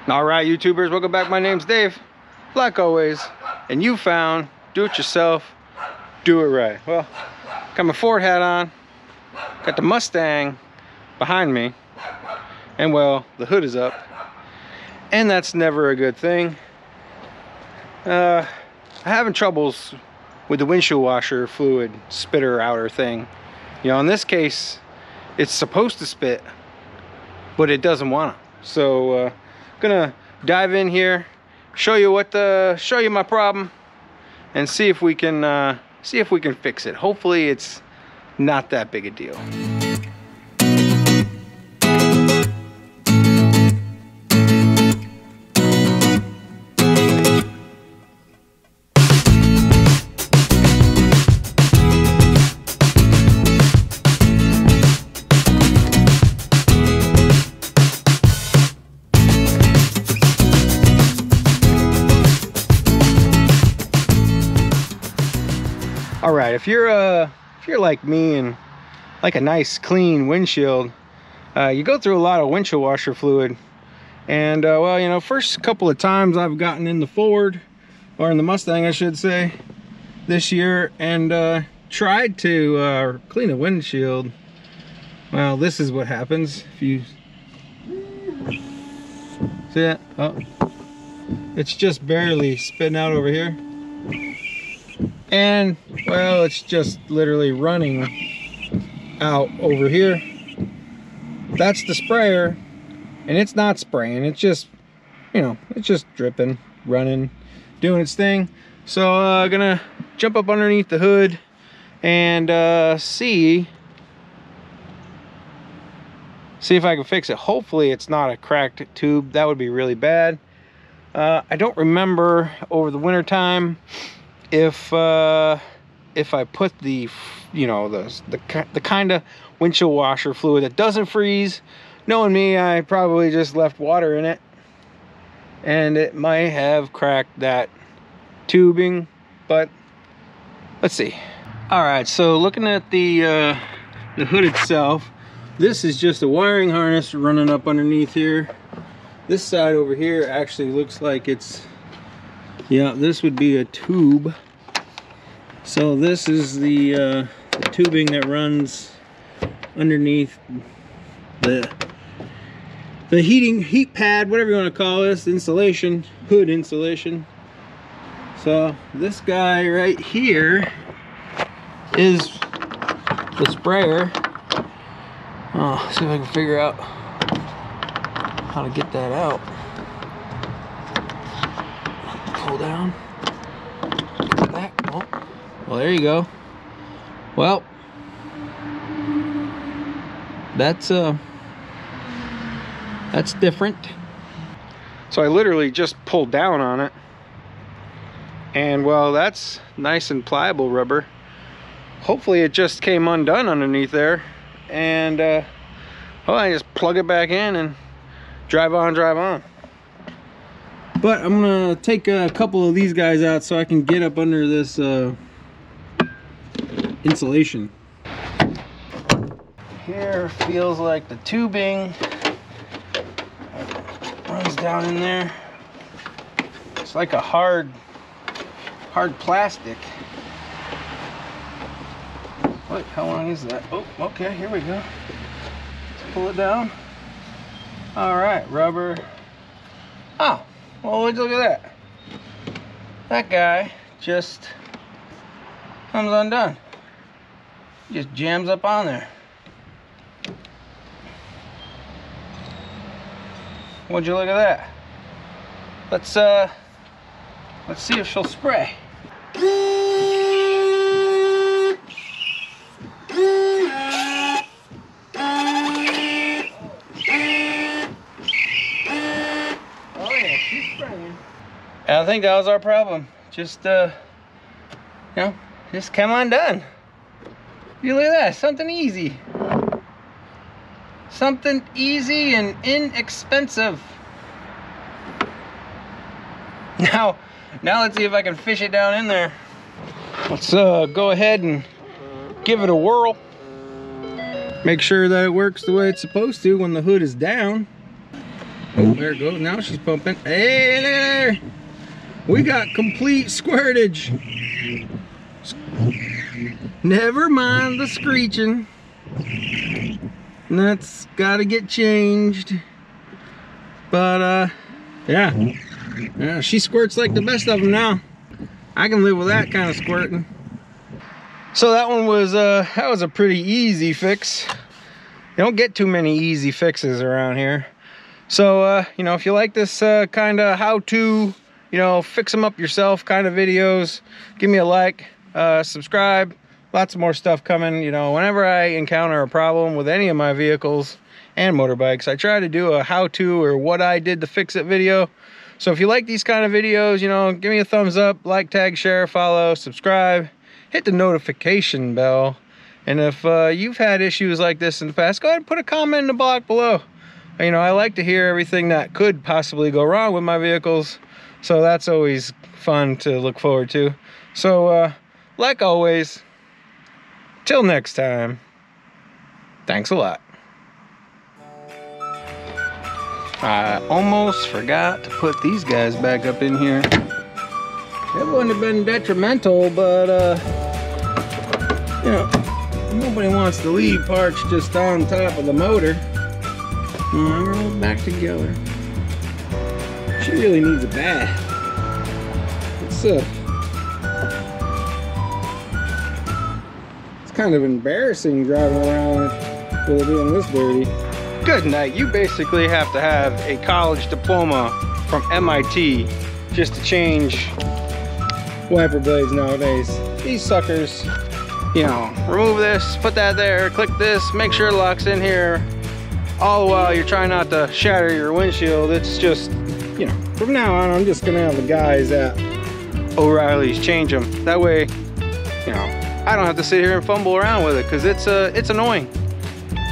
All right, YouTubers, welcome back. My name's Dave, like always, and you found do it yourself, do it right. Well, got my Ford hat on, got the Mustang behind me, and well, the hood is up, and that's never a good thing. I'm having troubles with the windshield washer fluid spitter outer thing. You know, in this case, it's supposed to spit, but it doesn't want to. So, gonna dive in here, show you my problem, and see if we can fix it. Hopefully, it's not that big a deal. All right, if you're like me and like a nice clean windshield, you go through a lot of windshield washer fluid, and well, you know, first couple of times I've gotten in the Ford, or in the Mustang I should say, this year, and tried to clean a windshield. Well, this is what happens if you see that. Oh, it's just barely spitting out over here. And well, it's just literally running out over here. That's the sprayer, and it's not spraying, it's just, you know, it's just dripping, running, doing its thing. So gonna jump up underneath the hood and see if I can fix it. Hopefully it's not a cracked tube. That would be really bad. I don't remember over the winter time if I put the, you know, the kind of windshield washer fluid that doesn't freeze. Knowing me, I probably just left water in it, and it might have cracked that tubing, but let's see. All right, so looking at the hood itself, this is just a wiring harness running up underneath here. This side over here actually looks like it's, yeah, this would be a tube. So this is the tubing that runs underneath the heat pad, whatever you want to call this, insulation, hood insulation. So this guy right here is the sprayer. Oh, see if I can figure out how to get that out. Pull down. Get back. Oh. Well, there you go. Well, that's different. So I literally just pulled down on it, and well, that's nice and pliable rubber. Hopefully it just came undone underneath there, and well, I just plug it back in and drive on. But I'm gonna take a couple of these guys out so I can get up under this insulation. Here feels like the tubing runs down in there. It's like a hard plastic. What? How long is that? Oh, okay, here we go. Let's pull it down. All right, rubber. Oh, well, look at that. That guy just comes undone. Just jams up on there. Would you look at that? Let's see if she'll spray. And I think that was our problem. Just, you know, just come undone. You look at that, something easy. Something easy and inexpensive. Now let's see if I can fish it down in there. Let's go ahead and give it a whirl. Make sure that it works the way it's supposed to when the hood is down. Oh, there it goes. Now she's pumping. Hey, there! We got complete squirtage. Never mind the screeching. That's got to get changed. But, yeah, she squirts like the best of them now. I can live with that kind of squirting. So that one was, that was a pretty easy fix. You don't get too many easy fixes around here. So, you know, if you like this kind of how-to, you know, fix them up yourself kind of videos, give me a like, subscribe. Lots more stuff coming. You know, whenever I encounter a problem with any of my vehicles and motorbikes, I try to do a how-to or what I did to fix it video. So if you like these kind of videos, you know, give me a thumbs up, like, tag, share, follow, subscribe, hit the notification bell. And if you've had issues like this in the past, go ahead and put a comment in the block below. You know, I like to hear everything that could possibly go wrong with my vehicles. So that's always fun to look forward to. So, like always, till next time, thanks a lot. I almost forgot to put these guys back up in here. It wouldn't have been detrimental, but, you know, nobody wants to leave parts just on top of the motor. We're all back together. She really needs a bath. It's kind of embarrassing driving around with it being this dirty. Good night. You basically have to have a college diploma from MIT just to change wiper blades nowadays. These suckers, you know, remove this, put that there, click this, make sure it locks in here. All the while you're trying not to shatter your windshield. It's just, you know, from now on I'm just gonna have the guys at O'Reilly's change them. That way, you know, I don't have to sit here and fumble around with it, because it's annoying.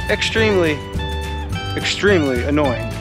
Extremely annoying.